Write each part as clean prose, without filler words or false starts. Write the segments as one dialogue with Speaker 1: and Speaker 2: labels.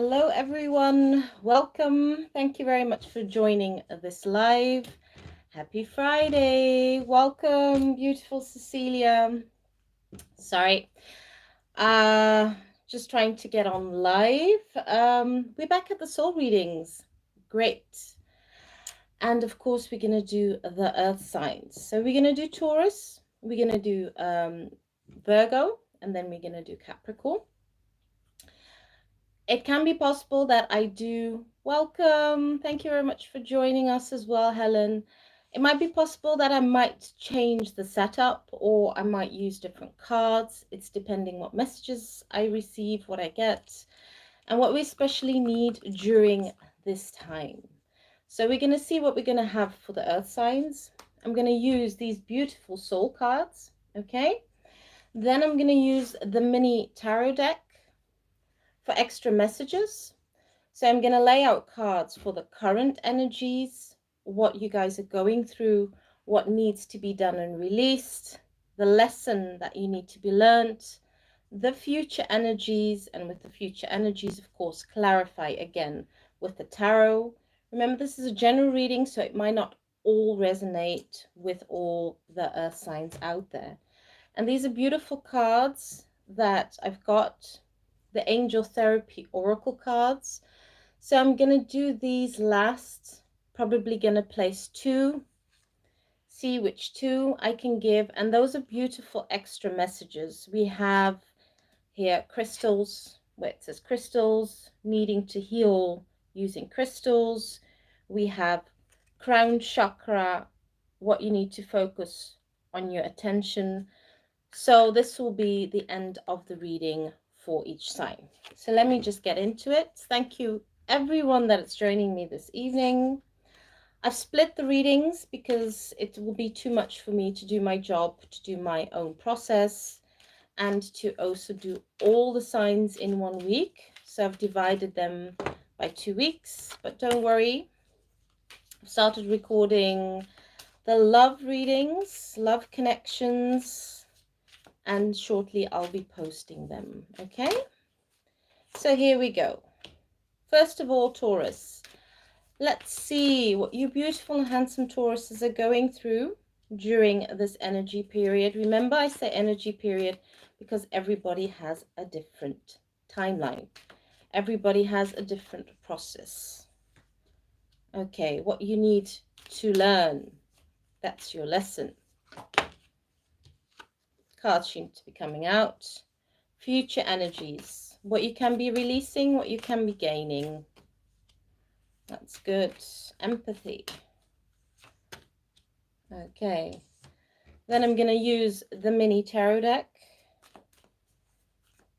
Speaker 1: Hello everyone, welcome. Thank you very much for joining this live. Happy Friday. Welcome, beautiful Cecilia. Sorry. Just trying to get on live. We're back at the soul readings. Great. And of course, we're going to do the earth signs. So we're going to do Taurus, we're going to do Virgo, and then we're going to do Capricorn. It can be possible that I do. Welcome. Thank you very much for joining us as well, Helen. It might be possible that I might change the setup or I might use different cards. It's depending what messages I receive, what I get, and what we especially need during this time. So we're going to see what we're going to have for the earth signs. I'm going to use these beautiful soul cards, okay? Then I'm going to use the mini tarot deck for extra messages. So I'm going to lay out cards for the current energies, what you guys are going through, what needs to be done and released, the lesson that you need to be learnt, the future energies, and with the future energies, of course, clarify again with the tarot. Remember, this is a general reading, so it might not all resonate with all the earth signs out there. And these are beautiful cards that I've got, the Angel Therapy Oracle cards. So I'm going to do these last, probably going to place 2, see which 2 I can give. And those are beautiful extra messages. We have here crystals, where it says crystals, needing to heal using crystals. We have crown chakra, what you need to focus on your attention. So this will be the end of the reading for each sign. So let me just get into it. Thank you everyone that is joining me this evening. I've split the readings because it will be too much for me to do my job, to do my own process, and to also do all the signs in 1 week. So I've divided them by 2 weeks, but don't worry. I've started recording the love readings, love connections, and shortly I'll be posting them, okay? So here we go. First of all, Taurus. Let's see what you beautiful and handsome Tauruses are going through during this energy period. Remember, I say energy period because everybody has a different timeline. Everybody has a different process. Okay, what you need to learn. That's your lesson. Cards seem to be coming out. Future energies. What you can be releasing, what you can be gaining. That's good. Empathy. Okay. Then I'm going to use the mini tarot deck.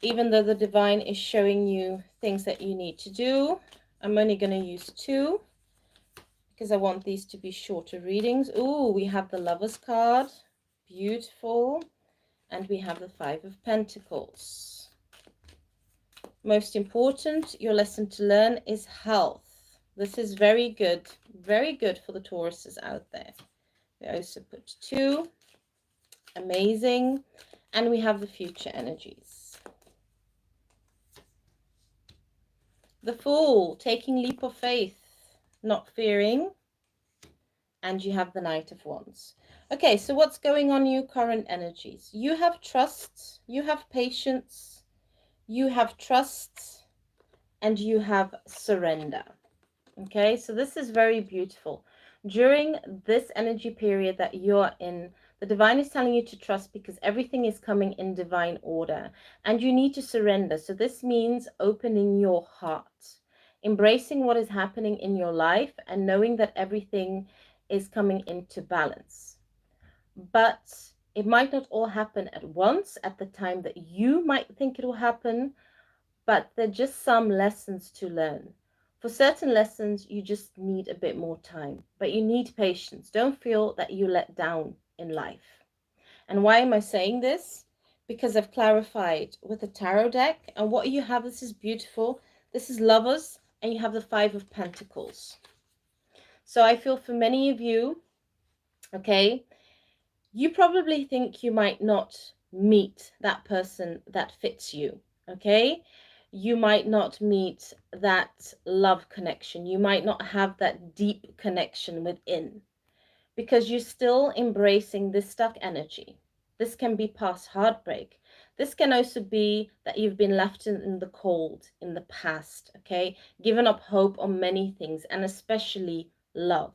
Speaker 1: Even though the divine is showing you things that you need to do, I'm only going to use 2 because I want these to be shorter readings. Ooh, we have the Lover's card. Beautiful. And we have the 5 of Pentacles. Most important, your lesson to learn is health. This is very good for the Tauruses out there. We also put 2. Amazing. And we have the future energies. The Fool, taking leap of faith, not fearing. And you have the Knight of Wands. Okay, so what's going on in your current energies? You have trust, you have patience, you have trust, and you have surrender. Okay, so this is very beautiful. During this energy period that you're in, the divine is telling you to trust because everything is coming in divine order and you need to surrender. So this means opening your heart, embracing what is happening in your life and knowing that everything is coming into balance. But it might not all happen at once at the time that you might think it will happen, but there are just some lessons to learn. For certain lessons, you just need a bit more time, but you need patience. Don't feel that you let down in life. And why am I saying this? Because I've clarified with the tarot deck, and what you have, this is beautiful. This is Lovers, and you have the 5 of Pentacles. So I feel for many of you, okay, you probably think you might not meet that person that fits you, okay? you might not meet that love connection. You might not have that deep connection within because you're still embracing this stuck energy. This can be past heartbreak. This can also be that you've been left in the cold in the past, okay? Given up hope on many things and especially love.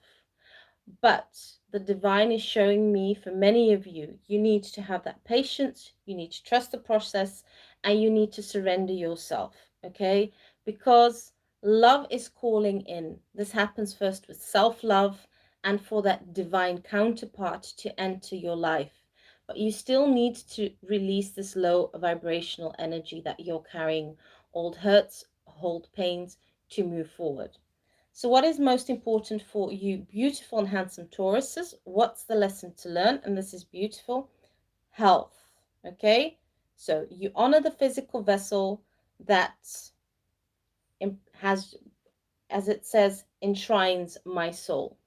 Speaker 1: But the divine is showing me for many of you, you need to have that patience, you need to trust the process, and you need to surrender yourself, okay? Because love is calling in. This happens first with self-love and for that divine counterpart to enter your life. But you still need to release this low vibrational energy that you're carrying, old hurts, old pains, to move forward. So what is most important for you, beautiful and handsome Tauruses? What's the lesson to learn? And this is beautiful. Health. Okay? So you honor the physical vessel that has, as it says, enshrines my soul.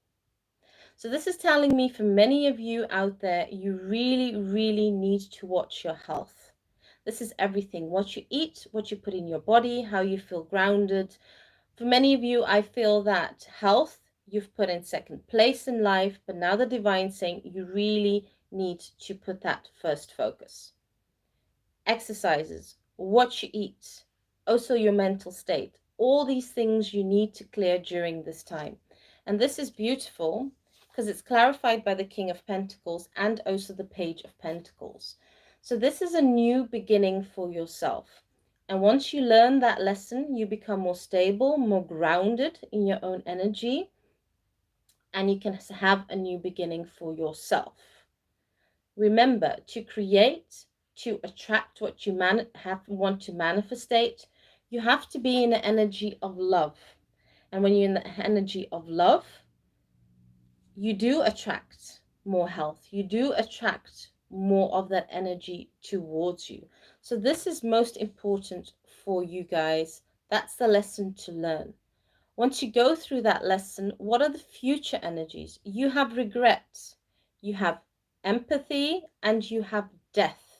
Speaker 1: So this is telling me for many of you out there, you really, really need to watch your health. This is everything. What you eat, what you put in your body, how you feel grounded. For many of you, I feel that health you've put in second place in life, but now the divine saying you really need to put that first focus. Exercises, what you eat, also your mental state. All these things you need to clear during this time. And this is beautiful because it's clarified by the King of Pentacles and also the Page of Pentacles. So this is a new beginning for yourself. And once you learn that lesson, you become more stable, more grounded in your own energy, and you can have a new beginning for yourself. Remember, to create, to attract what you want to manifestate, you have to be in the energy of love. And when you're in the energy of love, you do attract more health. You do attract more of that energy towards you. So this is most important for you guys. That's the lesson to learn. Once you go through that lesson, what are the future energies? You have regret, you have empathy, and you have death.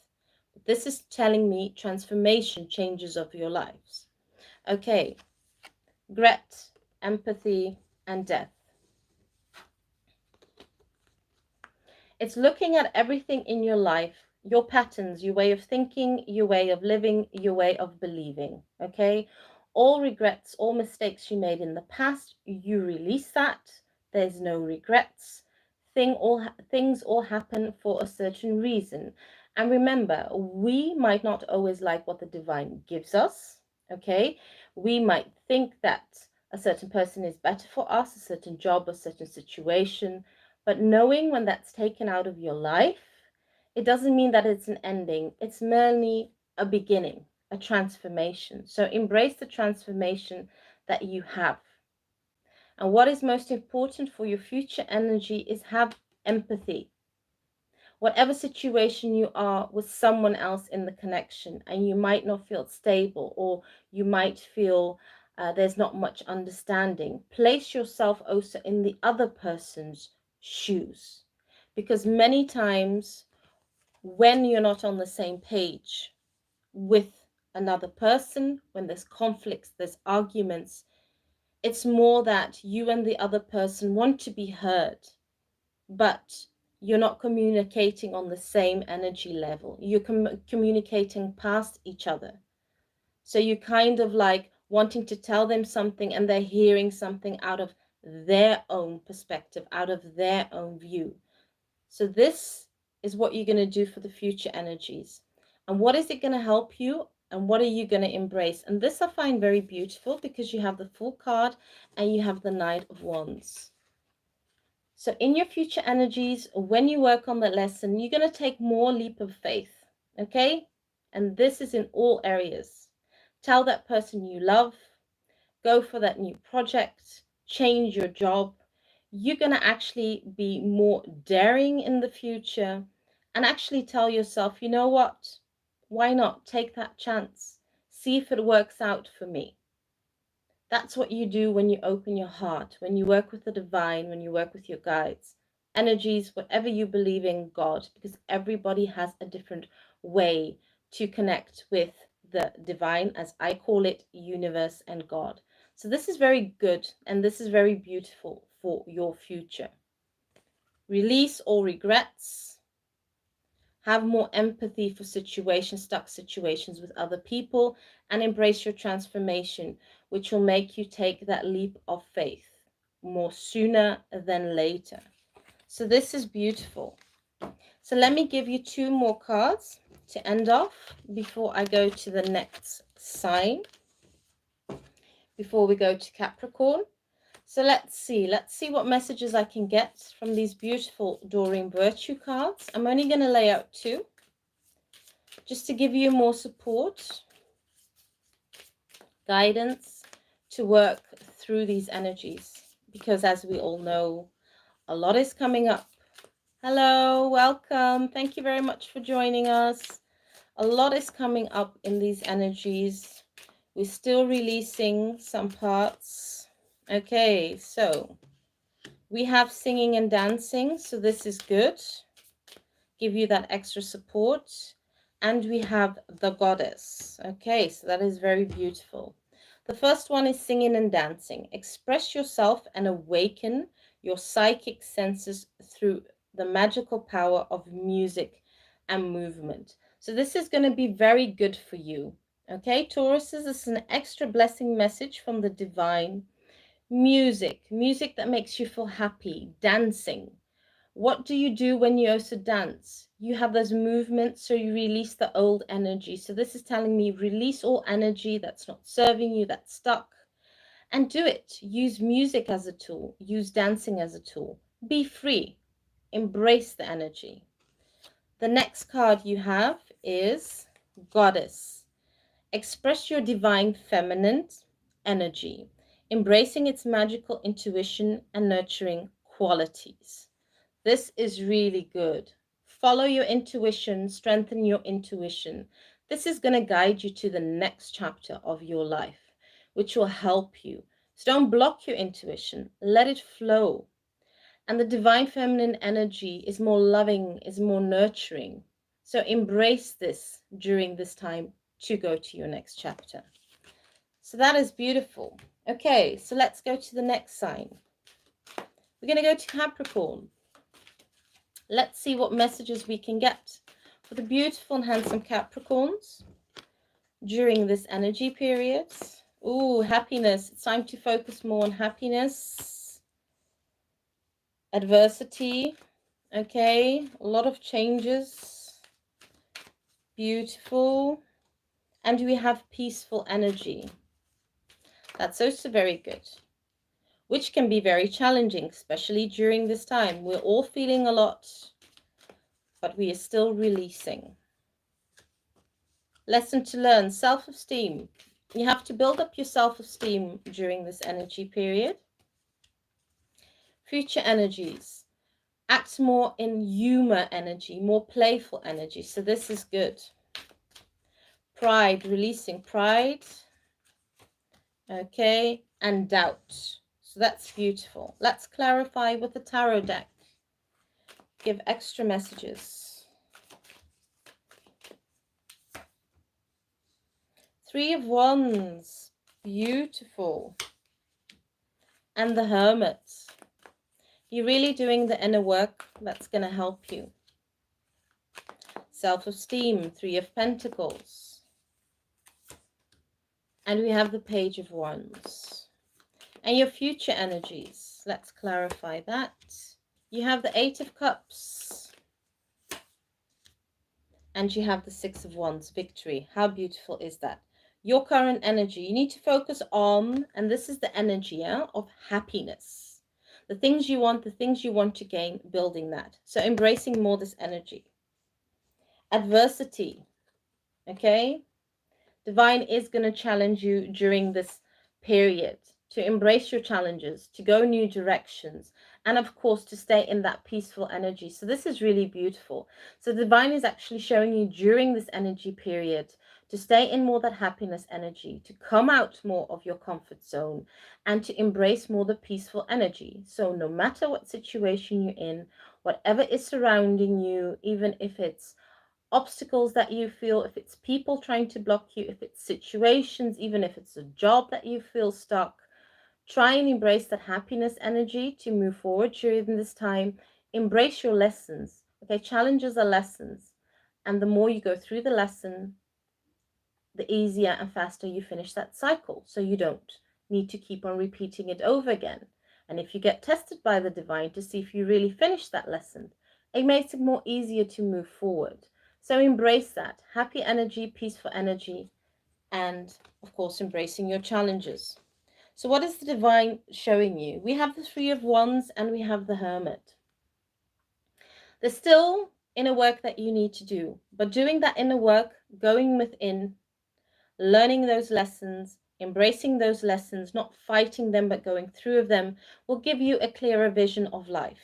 Speaker 1: This is telling me transformation, changes of your lives. Okay, regret, empathy, and death. It's looking at everything in your life, your patterns, your way of thinking, your way of living, your way of believing, okay? All regrets, all mistakes you made in the past, you release that. There's no regrets. Things all happen for a certain reason. And remember, we might not always like what the divine gives us, okay? We might think that a certain person is better for us, a certain job, a certain situation. But knowing when that's taken out of your life, it doesn't mean that it's an ending. It's merely a beginning, a transformation. So embrace the transformation that you have. And what is most important for your future energy is have empathy. Whatever situation you are with someone else in the connection, and you might not feel stable, or you might feel there's not much understanding, place yourself also in the other person's shoes. Because many times when you're not on the same page with another person, when there's conflicts, there's arguments, it's more that you and the other person want to be heard, but you're not communicating on the same energy level. You're communicating past each other. So you kind of like wanting to tell them something and they're hearing something out of their own perspective, out of their own view. So this is what you're going to do for the future energies. And what is it going to help you? And what are you going to embrace? And this I find very beautiful because you have the Fool card and you have the Knight of Wands. So in your future energies, when you work on that lesson, you're going to take more leap of faith, okay? And this is in all areas. Tell that person you love, go for that new project, change your job. You're going to actually be more daring in the future and actually tell yourself, you know what? Why not take that chance? See if it works out for me. That's what you do when you open your heart, when you work with the divine, when you work with your guides, energies, whatever you believe in God, because everybody has a different way to connect with the divine, as I call it, universe and God. So this is very good and this is very beautiful for your future. Release all regrets. Have more empathy for stuck situations with other people, and embrace your transformation, which will make you take that leap of faith more sooner than later. So this is beautiful. So let me give you 2 more cards to end off before I go to the next sign, before we go to Capricorn. So let's see what messages I can get from these beautiful Doreen Virtue cards. I'm only going to lay out 2 just to give you more support, guidance to work through these energies, because as we all know, a lot is coming up. Hello, welcome. Thank you very much for joining us. A lot is coming up in these energies. We're still releasing some parts. Okay, so we have singing and dancing, so this is good. Give you that extra support. And we have the goddess. Okay, so that is very beautiful. The first one is singing and dancing. Express yourself and awaken your psychic senses through the magical power of music and movement. So this is going to be very good for you. Okay, Taurus, this is an extra blessing message from the divine. Music that makes you feel happy, dancing. What do you do when you also dance? You have those movements, so you release the old energy. So this is telling me release all energy that's not serving you, that's stuck, and do it. Use music as a tool. Use dancing as a tool. Be free. Embrace the energy. The next card you have is Goddess. Express your divine feminine energy, embracing its magical intuition and nurturing qualities. This is really good. Follow your intuition, strengthen your intuition. This is going to guide you to the next chapter of your life, which will help you. So don't block your intuition, let it flow. And the divine feminine energy is more loving, is more nurturing. So embrace this during this time to go to your next chapter. So that is beautiful. Okay, so let's go to the next sign. We're going to go to Capricorn. Let's see what messages we can get for the beautiful and handsome Capricorns during this energy period. Ooh, happiness. It's time to focus more on happiness. Adversity. Okay, a lot of changes. Beautiful. And we have peaceful energy. That's also very good, which can be very challenging, especially during this time. We're all feeling a lot, but we are still releasing. Lesson to learn, self-esteem. You have to build up your self-esteem during this energy period. Future energies. Act more in humor energy, more playful energy. So this is good. Pride, releasing pride. Okay, and doubt. So that's beautiful. Let's clarify with the tarot deck. Give extra messages. 3 of Wands. Beautiful. And the Hermit. You're really doing the inner work that's going to help you. Self-esteem. 3 of Pentacles. And we have the Page of Wands. And your future energies. Let's clarify that. You have the 8 of Cups. And you have the 6 of Wands. Victory. How beautiful is that? Your current energy. You need to focus on, and this is the energy of happiness. The things you want to gain, building that. So embracing more this energy. Adversity. Okay? Divine is going to challenge you during this period to embrace your challenges, to go new directions, and of course to stay in that peaceful energy. So this is really beautiful. So divine is actually showing you during this energy period to stay in more that happiness energy, to come out more of your comfort zone, and to embrace more the peaceful energy. So no matter what situation you're in, whatever is surrounding you, even if it's obstacles that you feel, if it's people trying to block you, if it's situations, even if it's a job that you feel stuck, try and embrace that happiness energy to move forward during this time. Embrace your lessons. Okay, challenges are lessons. And the more you go through the lesson, the easier and faster you finish that cycle. So you don't need to keep on repeating it over again. And if you get tested by the divine to see if you really finish that lesson, it makes it more easier to move forward. So embrace that happy energy, peaceful energy, and of course, embracing your challenges. So what is the divine showing you? We have the Three of Wands and we have the Hermit. There's still inner work that you need to do, but doing that inner work, going within, learning those lessons, embracing those lessons, not fighting them, but going through them, will give you a clearer vision of life.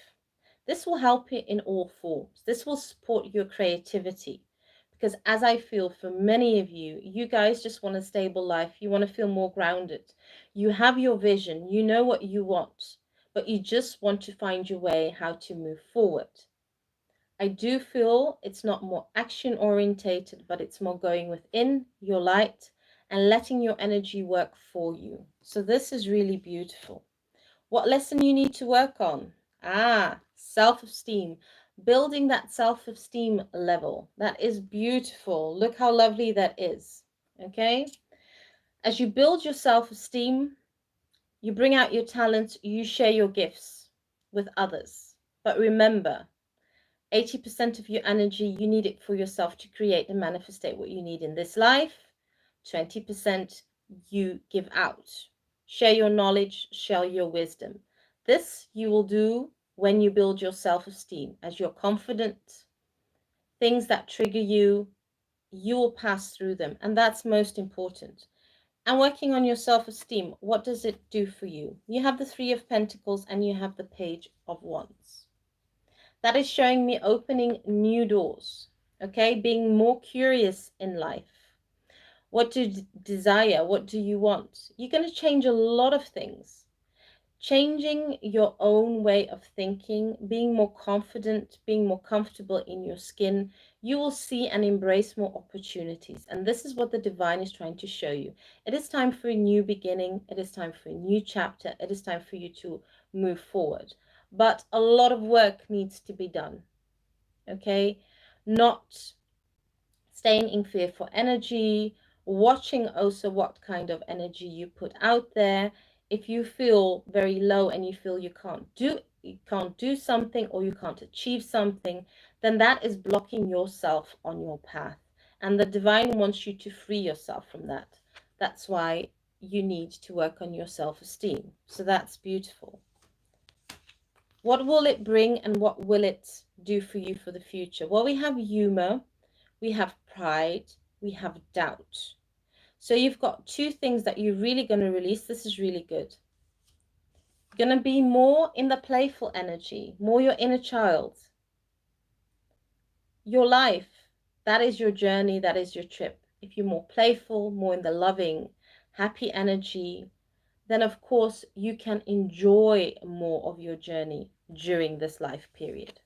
Speaker 1: This will help you in all forms. This will support your creativity. Because as I feel for many of you, you guys just want a stable life. You want to feel more grounded. You have your vision. You know what you want, but you just want to find your way how to move forward. I do feel it's not more action orientated, but it's more going within your light and letting your energy work for you. So this is really beautiful. What lesson you need to work on? Self-esteem. Building that self-esteem level. That is beautiful. Look how lovely that is. Okay? As you build your self-esteem, you bring out your talents, you share your gifts with others. But remember, 80% of your energy, you need it for yourself to create and manifestate what you need in this life. 20% you give out. Share your knowledge, share your wisdom. This you will do when you build your self-esteem. As you're confident, things that trigger you, you will pass through them. And that's most important. And working on your self-esteem, what does it do for you? You have the Three of Pentacles and you have the Page of Wands. That is showing me opening new doors, okay? Being more curious in life. What do you desire? What do you want? You're going to change a lot of things. Changing your own way of thinking, being more confident, being more comfortable in your skin, you will see and embrace more opportunities. And this is what the divine is trying to show you. It is time for a new beginning. It is time for a new chapter. It is time for you to move forward. But a lot of work needs to be done, okay? Not staying in fearful energy, watching also what kind of energy you put out there. If you feel very low and you feel you can't do something or you can't achieve something, then that is blocking yourself on your path. And the divine wants you to free yourself from that. That's why you need to work on your self-esteem. So that's beautiful. What will it bring and what will it do for you for the future? Well, we have humor, we have pride, we have doubt. So you've got two things that you're really going to release. This is really good. You're going to be more in the playful energy, more your inner child. Your life, that is your journey, that is your trip. If you're more playful, more in the loving, happy energy, then of course you can enjoy more of your journey during this life period.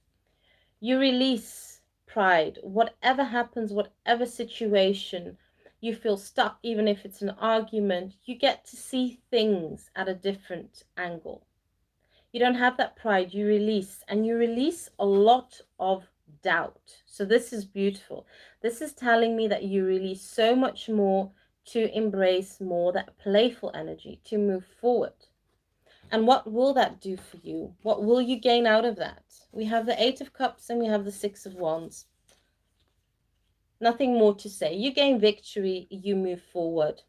Speaker 1: You release pride. Whatever happens, whatever situation you feel stuck, even if it's an argument, you get to see things at a different angle. You don't have that pride, you release, and you release a lot of doubt. So this is beautiful. This is telling me that you release so much more to embrace more that playful energy, to move forward. And what will that do for you? What will you gain out of that? We have the Eight of Cups and we have the Six of Wands. Nothing more to say. You gain victory, you move forward.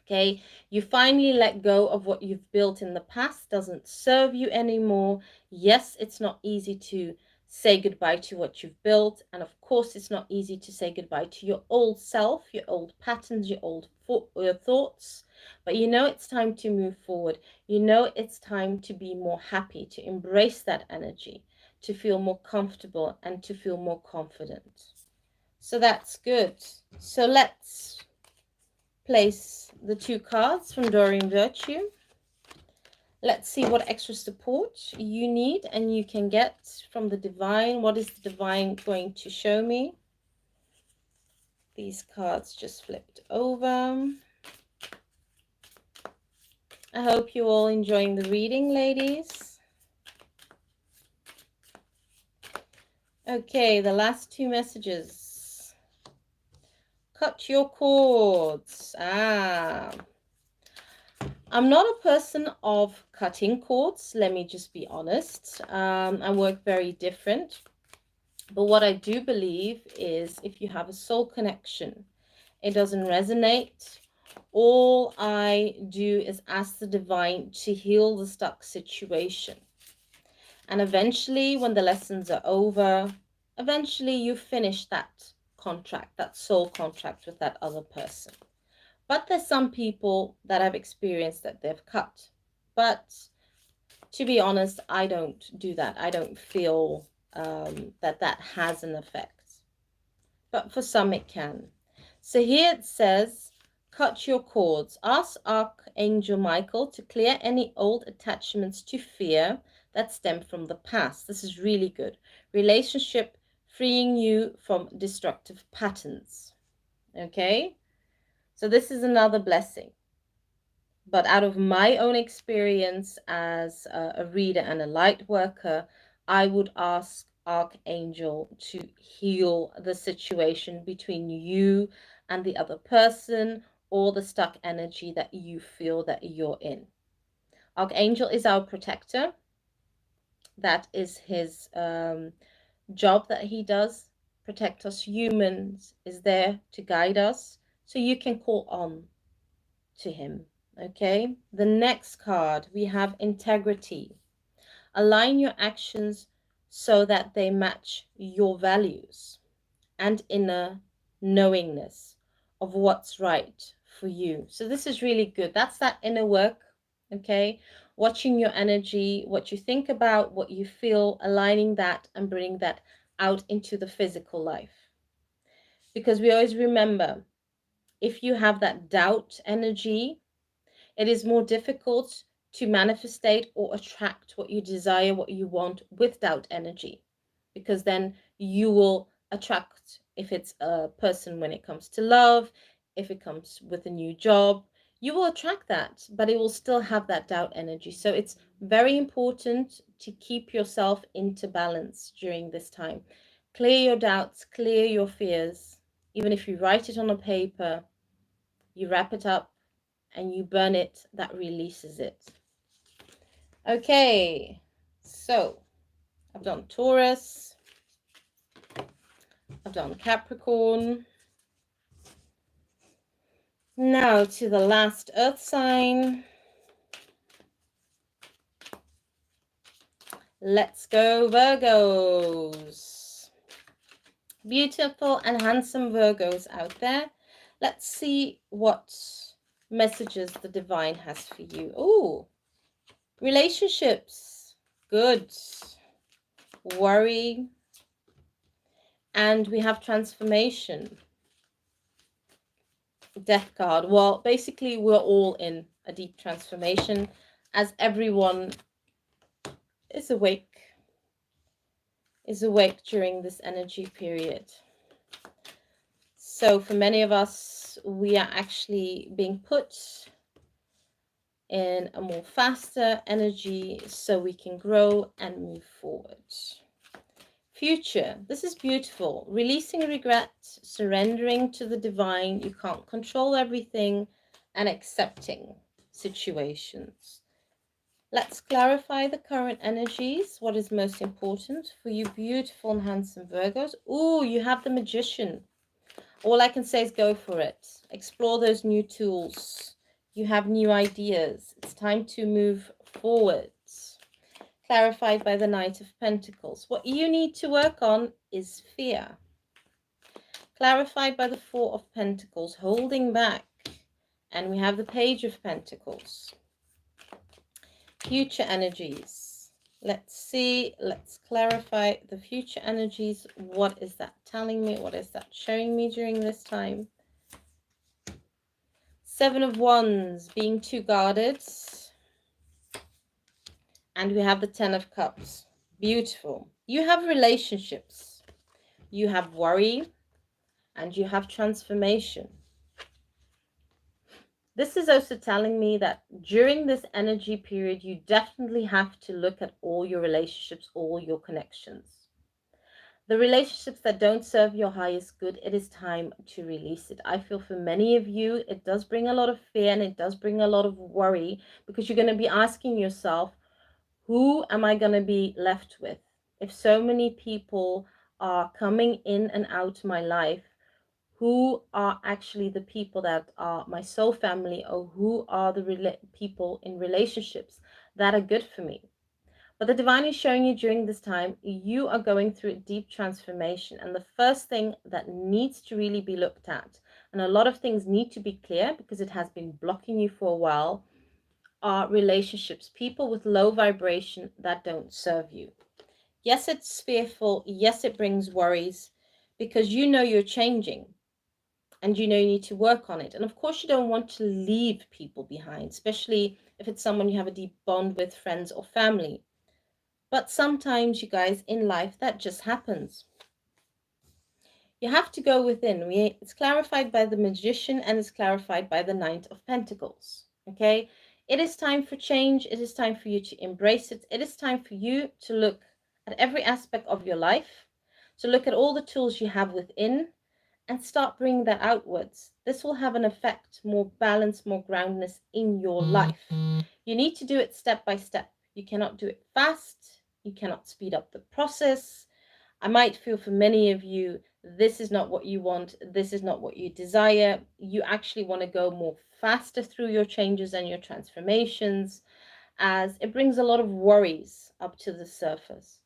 Speaker 1: Okay, you finally let go of what you've built in the past, doesn't serve you anymore. Yes, it's not easy to say goodbye to what you've built. And of course, it's not easy to say goodbye to your old self, your old patterns, your thoughts. But you know it's time to move forward. You know it's time to be more happy, to embrace that energy, to feel more comfortable and to feel more confident. So that's good. So let's place the two cards from Doreen Virtue. Let's see what extra support you need and you can get from the divine. What is the divine going to show me? These cards just flipped over. I hope you're all enjoying the reading, ladies. Okay, the last two messages. Cut your cords. I'm not a person of cutting cords. Let me just be honest. I work very different. But what I do believe is if you have a soul connection, it doesn't resonate. All I do is ask the divine to heal the stuck situation. And eventually, when the lessons are over, eventually you finish that contract, that soul contract with that other person. But there's some people that I've experienced that they've cut. But to be honest, I don't do that. I don't feel that that has an effect. But for some it can. So here it says, cut your cords. Ask Archangel Michael to clear any old attachments to fear that stem from the past. This is really good. Relationship freeing you from destructive patterns. Okay? So this is another blessing. But out of my own experience as a reader and a light worker, I would ask Archangel to heal the situation between you and the other person, or the stuck energy that you feel that you're in. Archangel is our protector. That is his job that he does. Protect us humans, is there to guide us. So you can call on to him. Okay, the next card, we have integrity. Align your actions so that they match your values and inner knowingness of what's right for you. So this is really good. That's that inner work, okay? Watching your energy, what you think about, what you feel, aligning that and bringing that out into the physical life. Because we always remember, if you have that doubt energy, it is more difficult to manifestate or attract what you desire, what you want with doubt energy, because then you will attract, if it's a person when it comes to love, if it comes with a new job, you will attract that, but it will still have that doubt energy. So it's very important to keep yourself into balance during this time. Clear your doubts, clear your fears. Even if you write it on a paper, you wrap it up, and you burn it, that releases it. Okay, so I've done Taurus, I've done Capricorn. Now to the last earth sign. Let's go Virgos. Beautiful and handsome Virgos out there. Let's see what messages the divine has for you. Oh, relationships, good. Worry, and we have transformation. Death card. Well, basically we're all in a deep transformation, as everyone is awake during this energy period. So for many of us, we are actually being put in a more faster energy so we can grow and move forward. Future, this is beautiful. Releasing regret, surrendering to the divine. You can't control everything, and accepting situations. Let's clarify the current energies. What is most important for you beautiful and handsome Virgos? Oh, you have the Magician. All I can say is go for it. Explore those new tools. You have new ideas. It's time to move forward. Clarified by the Knight of Pentacles. What you need to work on is fear. Clarified by the Four of Pentacles, holding back. And we have the Page of Pentacles. Future energies. Let's see. Let's clarify the future energies. What is that telling me? What is that showing me during this time? Seven of Wands, being too guarded. And we have the Ten of Cups. Beautiful. You have relationships. You have worry. and you have transformation. This is also telling me that during this energy period, you definitely have to look at all your relationships, all your connections. The relationships that don't serve your highest good, it is time to release it. I feel for many of you, it does bring a lot of fear and it does bring a lot of worry, because you're going to be asking yourself, who am I going to be left with? If so many people are coming in and out of my life, who are actually the people that are my soul family, or who are the people in relationships that are good for me? But the divine is showing you during this time, you are going through a deep transformation. And the first thing that needs to really be looked at, and a lot of things need to be clear because it has been blocking you for a while, are relationships, people with low vibration that don't serve you. Yes, it's fearful. Yes, it brings worries, because you know you're changing and you know you need to work on it. And of course, you don't want to leave people behind, especially if it's someone you have a deep bond with, friends or family. But sometimes, you guys, in life, that just happens. You have to go within. It's clarified by the Magician and it's clarified by the Knight of Pentacles. Okay? It is time for change. It is time for you to embrace it. It is time for you to look at every aspect of your life, to look at all the tools you have within, and start bringing that outwards. This will have an effect, more balance, more groundness in your life. You need to do it step by step. You cannot do it fast. You cannot speed up the process. I might feel for many of you, this is not what you want. This is not what you desire. You actually want to go more faster through your changes and your transformations, as it brings a lot of worries up to the surface.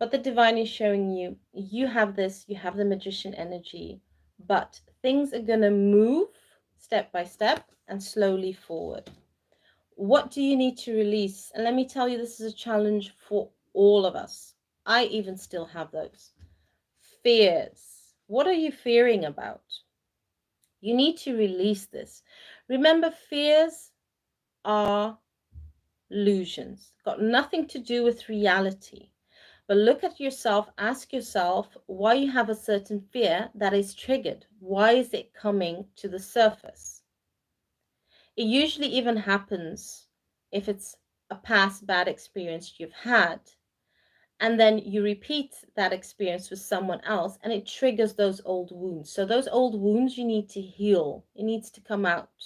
Speaker 1: But the divine is showing you, you have this, you have the Magician energy, but things are going to move step by step and slowly forward. What do you need to release? And let me tell you, this is a challenge for all of us. I even still have those fears. What are you fearing about? You need to release this. Remember, fears are illusions, got nothing to do with reality. But look at yourself, ask yourself why you have a certain fear that is triggered. Why is it coming to the surface? It usually even happens if it's a past bad experience you've had, and then you repeat that experience with someone else, and it triggers those old wounds. So those old wounds you need to heal. It needs to come out.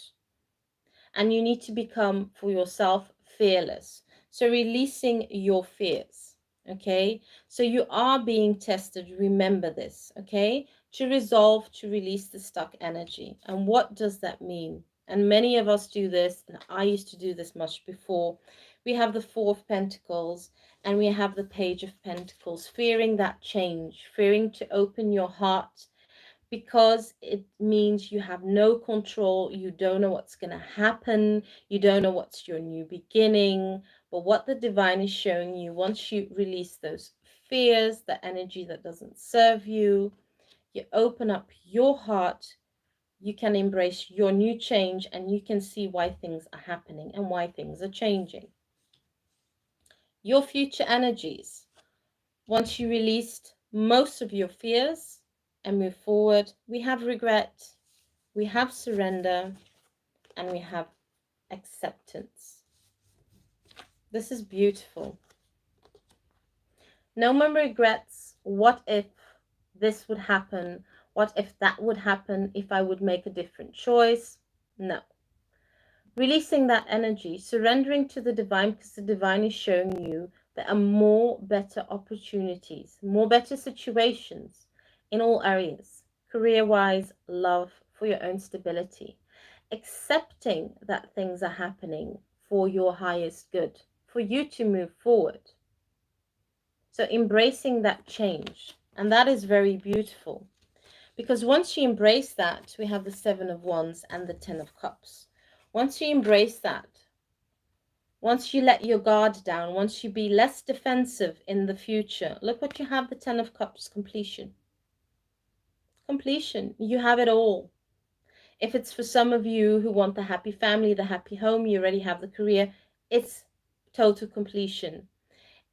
Speaker 1: And you need to become, for yourself, fearless. So releasing your fears, okay? So you are being tested. Remember this, okay? To resolve, to release the stuck energy. And what does that mean? And many of us do this, and I used to do this much before. We have the Four of Pentacles and we have the Page of Pentacles, fearing that change, fearing to open your heart, because it means you have no control. You don't know what's going to happen. You don't know what's your new beginning. But what the divine is showing you, once you release those fears, the energy that doesn't serve you, you open up your heart, you can embrace your new change, and you can see why things are happening and why things are changing. Your future energies. Once you released most of your fears and move forward, we have regret, we have surrender, and we have acceptance. This is beautiful. No more regrets. What if this would happen? What if that would happen? If I would make a different choice? No. Releasing that energy, surrendering to the divine, because the divine is showing you there are more better opportunities, more better situations in all areas, career-wise, love, for your own stability. Accepting that things are happening for your highest good, for you to move forward. So embracing that change, and that is very beautiful, because once you embrace that, we have the Seven of Wands and the Ten of Cups. Once you embrace that, once you let your guard down, once you be less defensive in the future, look what you have, the Ten of Cups, completion. Completion. You have it all. If it's for some of you who want the happy family, the happy home, you already have the career, it's total completion.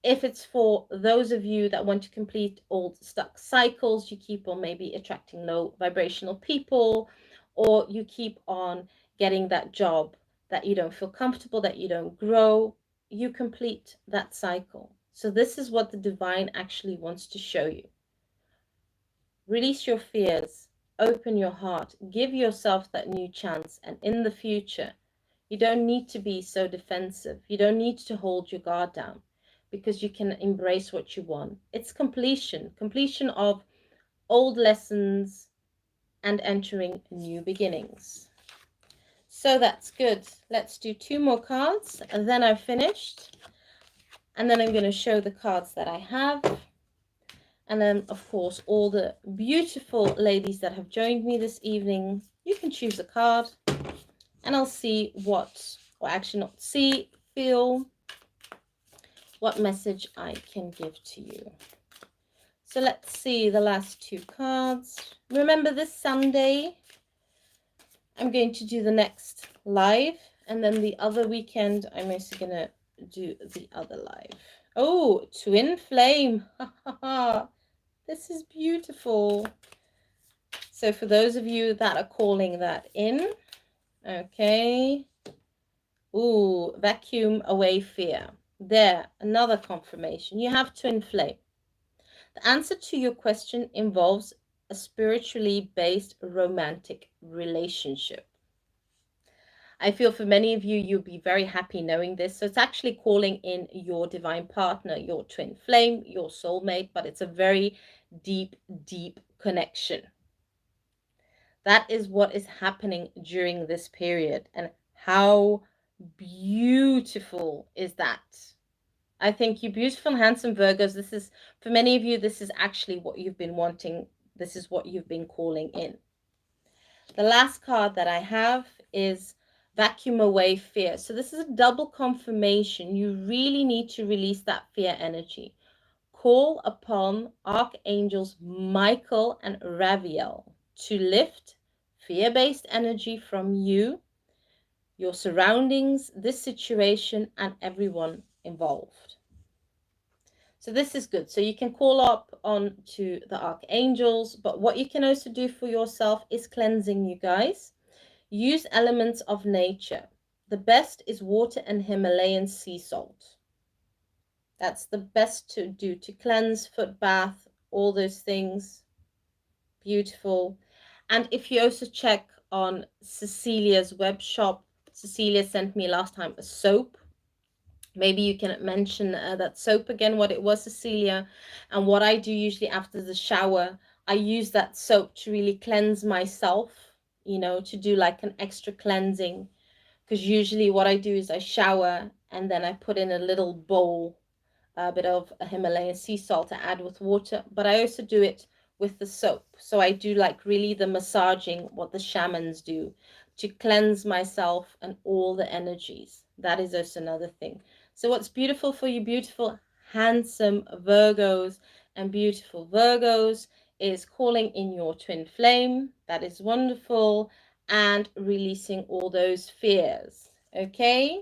Speaker 1: If it's for those of you that want to complete old stuck cycles, you keep on maybe attracting low vibrational people, or you keep on getting that job that you don't feel comfortable, that you don't grow, you complete that cycle. So this is what the divine actually wants to show you. Release your fears, open your heart, give yourself that new chance, and in the future, you don't need to be so defensive. You don't need to hold your guard down, because you can embrace what you want. It's completion of old lessons and entering new beginnings. So that's good. Let's do 2 more cards, and then I've finished. And then I'm going to show the cards that I have. And then, of course, all the beautiful ladies that have joined me this evening, you can choose a card, and I'll see what, or actually not see, feel what message I can give to you. So let's see the last 2 cards. Remember, this Sunday, I'm going to do the next live, and then the other weekend, I'm also going to do the other live. Oh, twin flame. This is beautiful. So for those of you that are calling that in, okay. Ooh, vacuum away fear. There, another confirmation. You have twin flame. The answer to your question involves a spiritually based romantic relationship. I feel for many of you, you'll be very happy knowing this. So it's actually calling in your divine partner, your twin flame, your soulmate, but it's a very deep, deep connection. That is what is happening during this period. And how beautiful is that? I think you beautiful and handsome Virgos, this is, for many of you, this is actually what you've been wanting. This is what you've been calling in. The last card that I have is vacuum away fear. So this is a double confirmation. You really need to release that fear energy. Call upon archangels Michael and Raphael to lift fear-based energy from you, your surroundings, this situation, and everyone involved. So this is good. So you can call up on to the archangels, but what you can also do for yourself is cleansing, you guys. Use elements of nature. The best is water and Himalayan sea salt. That's the best to do to cleanse, foot bath, all those things. Beautiful. And if you also check on Cecilia's web shop, Cecilia sent me last time a soap. Maybe you can mention that soap again, what it was, Cecilia. And what I do usually after the shower, I use that soap to really cleanse myself, you know, to do like an extra cleansing. Because usually what I do is I shower and then I put in a little bowl, a bit of a Himalayan sea salt to add with water. But I also do it with the soap. So I do like really the massaging, what the shamans do, to cleanse myself and all the energies. That is also another thing. So what's beautiful for you beautiful, handsome Virgos and beautiful Virgos is calling in your twin flame. That is wonderful. And releasing all those fears. Okay.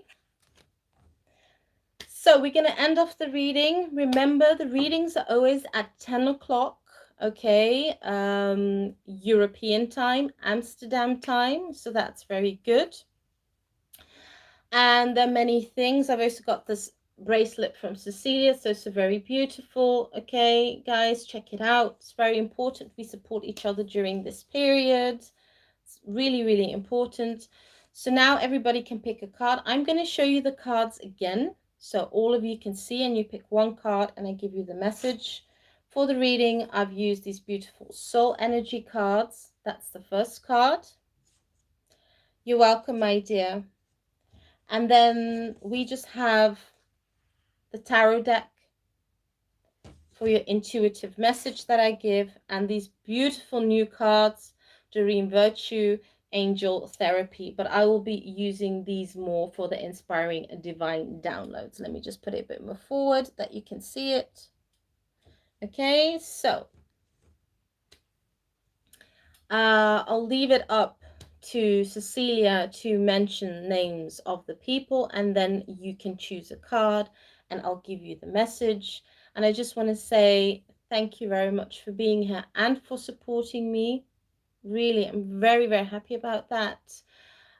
Speaker 1: So we're going to end off the reading. Remember, the readings are always at 10 o'clock. Okay. European time, Amsterdam time. So that's very good. And there are many things. I've also got this bracelet from Cecilia, so it's very beautiful. Okay, guys, check it out. It's very important we support each other during this period. It's really, really important. So now everybody can pick a card. I'm going to show you the cards again, so all of you can see, and you pick one card and I give you the message. For the reading, I've used these beautiful soul energy cards. That's the first card. You're welcome, my dear. And then we just have the tarot deck for your intuitive message that I give, and these beautiful new cards, Doreen Virtue, Angel Therapy. But I will be using these more for the inspiring divine downloads. Let me just put it a bit more forward that you can see it. Okay, so I'll leave it up to Cecilia to mention names of the people, and then you can choose a card and I'll give you the message. And I just want to say thank you very much for being here and for supporting me. Really, I'm very, very happy about that.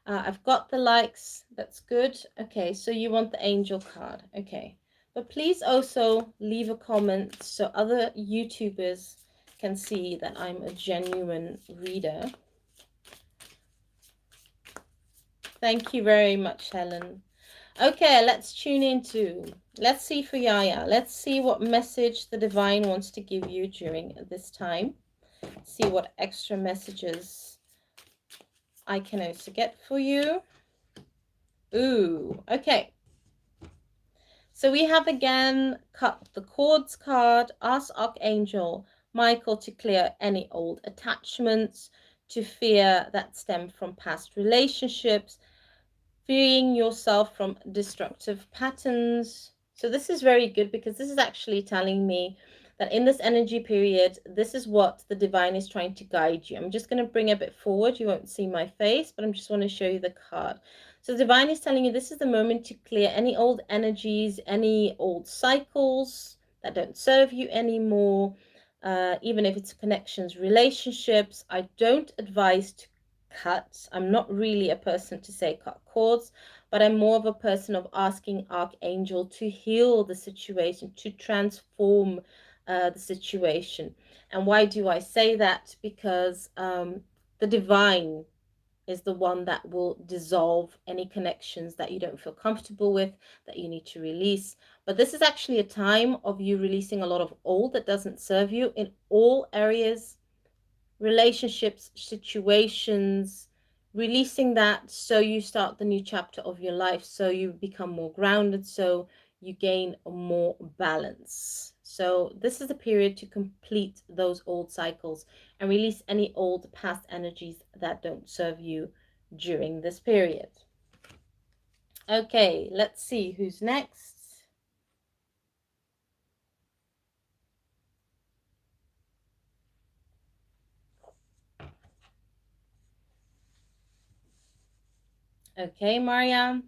Speaker 1: I've got the likes. That's good. Okay, so you want the angel card. Okay. But please also leave a comment so other YouTubers can see that I'm a genuine reader. Thank you very much, Helen. Okay, let's tune into. Let's see for Yaya. Let's see what message the divine wants to give you during this time. See what extra messages I can also get for you. Ooh, okay. So we have again cut the cords card. Ask Archangel Michael to clear any old attachments, to fear that stem from past relationships, freeing yourself from destructive patterns. So this is very good because this is actually telling me that in this energy period, this is what the divine is trying to guide you. I'm just going to bring a bit forward. You won't see my face, but I'm just want to show you the card. So the divine is telling you this is the moment to clear any old energies, any old cycles that don't serve you anymore, even if it's connections, relationships. I don't advise to cut. I'm not really a person to say cut cords, but I'm more of a person of asking Archangel to heal the situation, to transform the situation. And why do I say that? Because the divine is the one that will dissolve any connections that you don't feel comfortable with, that you need to release. But this is actually a time of you releasing a lot of old that doesn't serve you in all areas, relationships, situations, releasing that so you start the new chapter of your life, so you become more grounded, so you gain more balance. So this is the period to complete those old cycles and release any old past energies that don't serve you during this period. Okay, let's see who's next. Okay, Maria.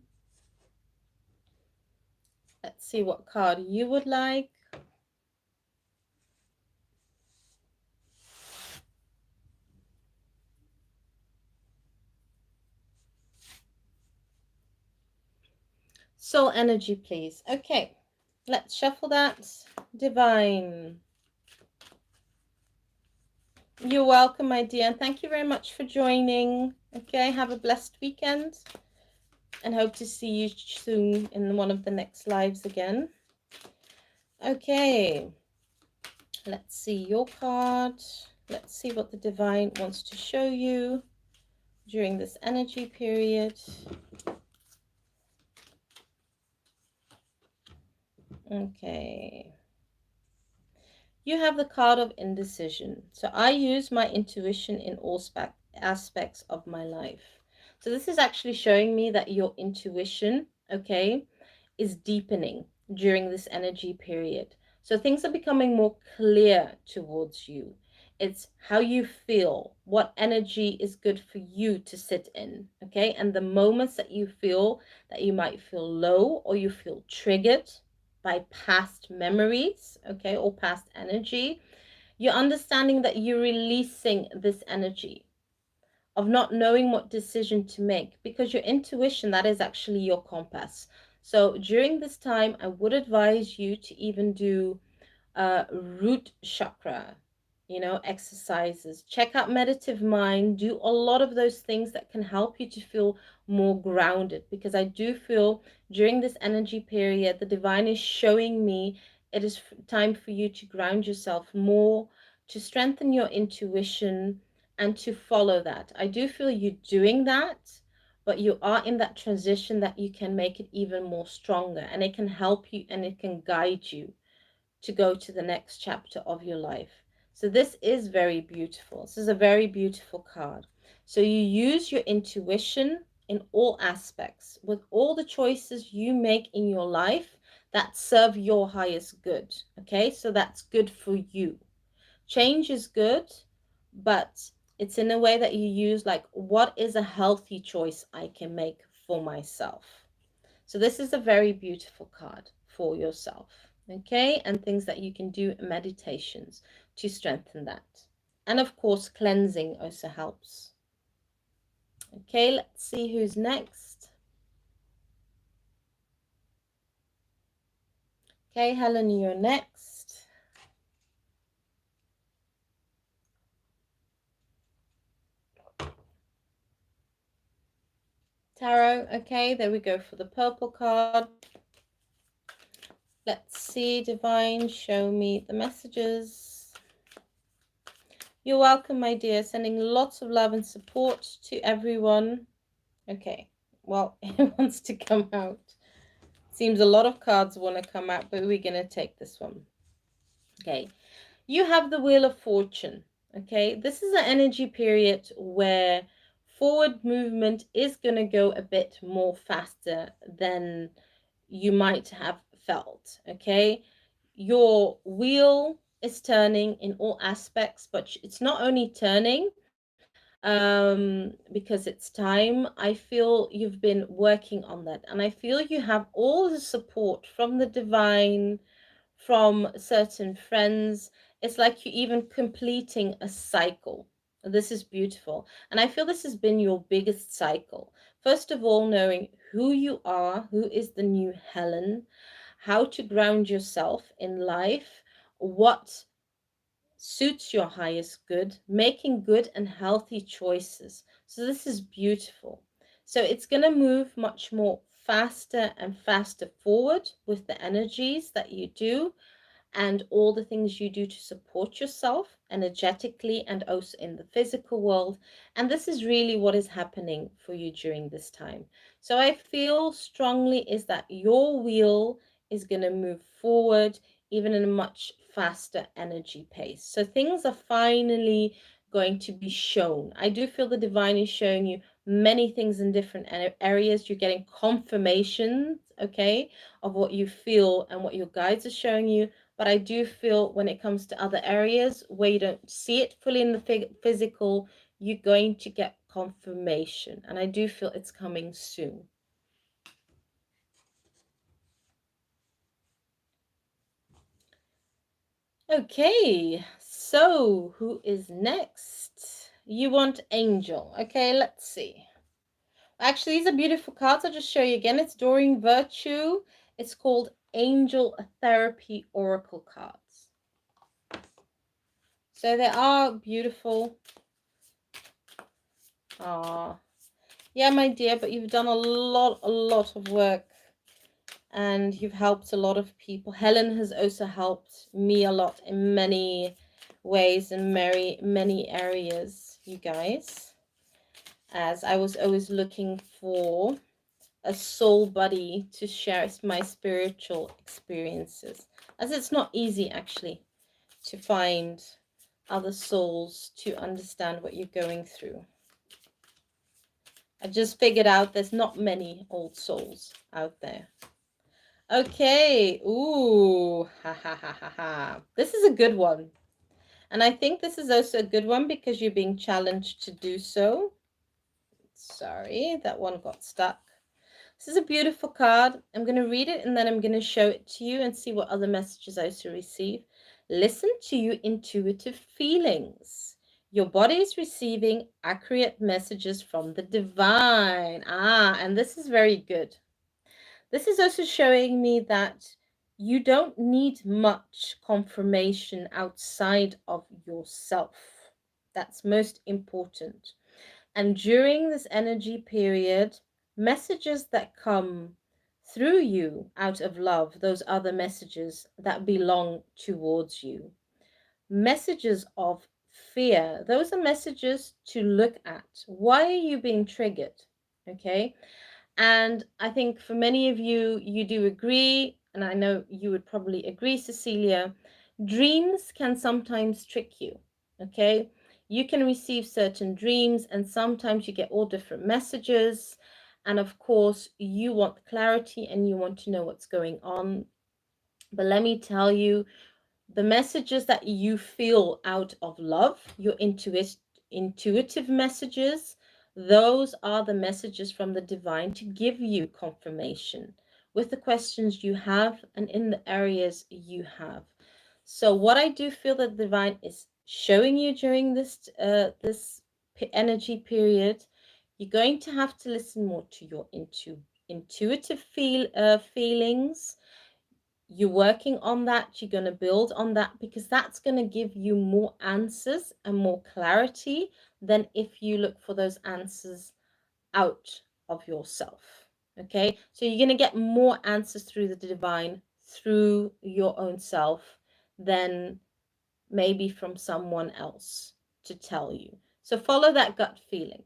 Speaker 1: Let's see what card you would like. Soul energy, please. Okay, let's shuffle that. Divine. You're welcome, my dear. And thank you very much for joining. Okay, have a blessed weekend. And hope to see you soon in one of the next lives again. Okay. Let's see your card. Let's see what the divine wants to show you during this energy period. Okay. You have the card of indecision. So I use my intuition in all aspects of my life. So this is actually showing me that your intuition, okay, is deepening during this energy period. So things are becoming more clear towards you. It's how you feel, what energy is good for you to sit in, okay? And the moments that you feel that you might feel low or you feel triggered by past memories, okay, or past energy, you're understanding that you're releasing this energy of not knowing what decision to make, because your intuition, that is actually your compass. So during this time, I would advise you to even do root chakra, exercises. Check out Meditative Mind. Do a lot of those things that can help you to feel more grounded, because I do feel during this energy period, the divine is showing me it is time for you to ground yourself more, to strengthen your intuition, and to follow that. I do feel you doing that, but you are in that transition that you can make it even more stronger, and it can help you and it can guide you to go to the next chapter of your life. So this is very beautiful. This is a very beautiful card. So you use your intuition in all aspects with all the choices you make in your life that serve your highest good. Okay, so that's good for you. Change is good, but it's in a way that you use like, what is a healthy choice I can make for myself? So this is a very beautiful card for yourself. Okay, and things that you can do, meditations to strengthen that. And of course, cleansing also helps. Okay, let's see who's next. Okay, Helen, you're next. Tarot, okay, there we go for the purple card. Let's see, Divine, show me the messages. You're welcome, my dear. Sending lots of love and support to everyone. Okay, well, it wants to come out. Seems a lot of cards want to come out, but we're going to take this one. Okay, you have the Wheel of Fortune. Okay, this is an energy period where forward movement is going to go a bit more faster than you might have felt. Okay, your wheel is turning in all aspects, but it's not only turning because it's time. I feel you've been working on that, and I feel you have all the support from the divine, from certain friends. It's like you're even completing a cycle. This is beautiful. And I feel this has been your biggest cycle. First of all, knowing who you are, who is the new Helen, how to ground yourself in life, what suits your highest good, making good and healthy choices. So this is beautiful. So it's going to move much more faster and faster forward with the energies that you do and all the things you do to support yourself energetically and also in the physical world. And this is really what is happening for you during this time. So I feel strongly is that your wheel is going to move forward even in a much faster energy pace. So things are finally going to be shown. I do feel the divine is showing you many things in different areas. You're getting confirmations, okay, of what you feel and what your guides are showing you. But I do feel when it comes to other areas where you don't see it fully in the physical, you're going to get confirmation. And I do feel it's coming soon. Okay, so who is next? You want Angel. Okay, let's see. Actually, these are beautiful cards. I'll just show you again. It's Doreen Virtue. It's called Angel Therapy Oracle cards. So they are beautiful. Yeah, my dear, but you've done a lot of work and you've helped a lot of people. Helen has also helped me a lot in many ways and many areas, you guys, as I was always looking for a soul buddy to share my spiritual experiences, as it's not easy actually to find other souls to understand what you're going through. I just figured out there's not many old souls out there. Okay. Ooh. Ha ha ha ha ha. This is a good one. And I think this is also a good one because you're being challenged to do so. Sorry, that one got stuck. This is a beautiful card. I'm going to read it and then I'm going to show it to you and see what other messages I also receive. Listen to your intuitive feelings. Your body is receiving accurate messages from the divine. And this is very good. This is also showing me that you don't need much confirmation outside of yourself. That's most important. And during this energy period, messages that come through you out of love, those other messages that belong towards you, messages of fear, those are messages to look at. Why are you being triggered? Okay. And I think for many of you, you do agree, and I know you would probably agree, Cecilia, dreams can sometimes trick you. Okay. You can receive certain dreams, and sometimes you get all different messages. And of course, you want clarity and you want to know what's going on. But let me tell you, the messages that you feel out of love, your intuitive messages, those are the messages from the divine to give you confirmation. with the questions you have and in the areas you have. So what I do feel that the divine is showing you during this energy period, you're going to have to listen more to your intuitive feelings. You're working on that. You're going to build on that, because that's going to give you more answers and more clarity than if you look for those answers out of yourself. Okay, so you're going to get more answers through the divine, through your own self, than maybe from someone else to tell you. So follow that gut feeling.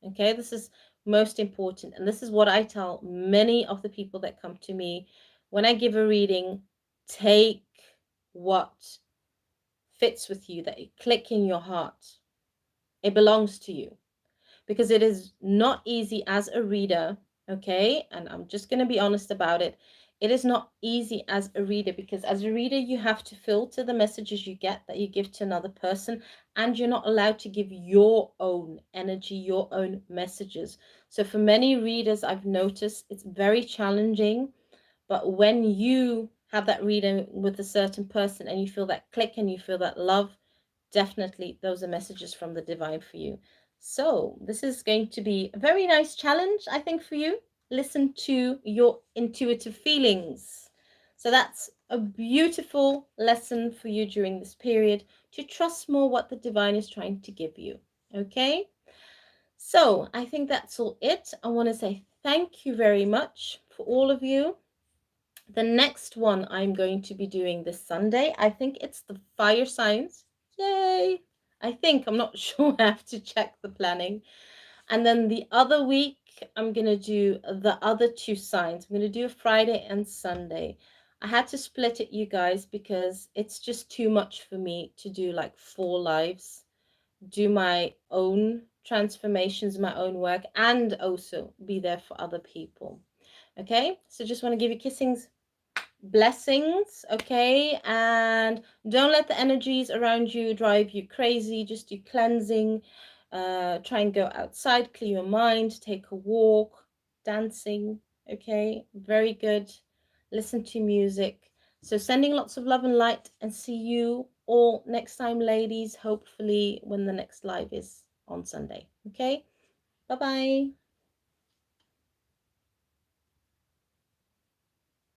Speaker 1: Okay, this is most important. And this is what I tell many of the people that come to me when I give a reading. Take what fits with you, that it click in your heart. It belongs to you, because it is not easy as a reader. Okay, and I'm just going to be honest about it. It is not easy as a reader, because as a reader you have to filter the messages you get that you give to another person, and you're not allowed to give your own energy, your own messages. So for many readers, I've noticed it's very challenging. But when you have that reading with a certain person and you feel that click and you feel that love, definitely those are messages from the divine for you. So this is going to be a very nice challenge, I think, for you. Listen to your intuitive feelings. So that's a beautiful lesson for you during this period, to trust more what the divine is trying to give you. Okay, so I think that's all it. I want to say thank you very much for all of you. The next one I'm going to be doing this Sunday, I think it's the fire signs. Yay! I think, I'm not sure, I have to check the planning. And then the other week, I'm going to do the other two signs. I'm going to do a Friday and Sunday. I had to split it, you guys, because it's just too much for me to do like 4 lives, do my own transformations, my own work, and also be there for other people. Okay, so just want to give you kissings, blessings. Okay, and don't let the energies around you drive you crazy. Just do cleansing. Try and go outside, clear your mind, take a walk, dancing. Okay, very good. Listen to music. So sending lots of love and light, and see you all next time, ladies, hopefully when the next live is on Sunday. Okay, bye bye.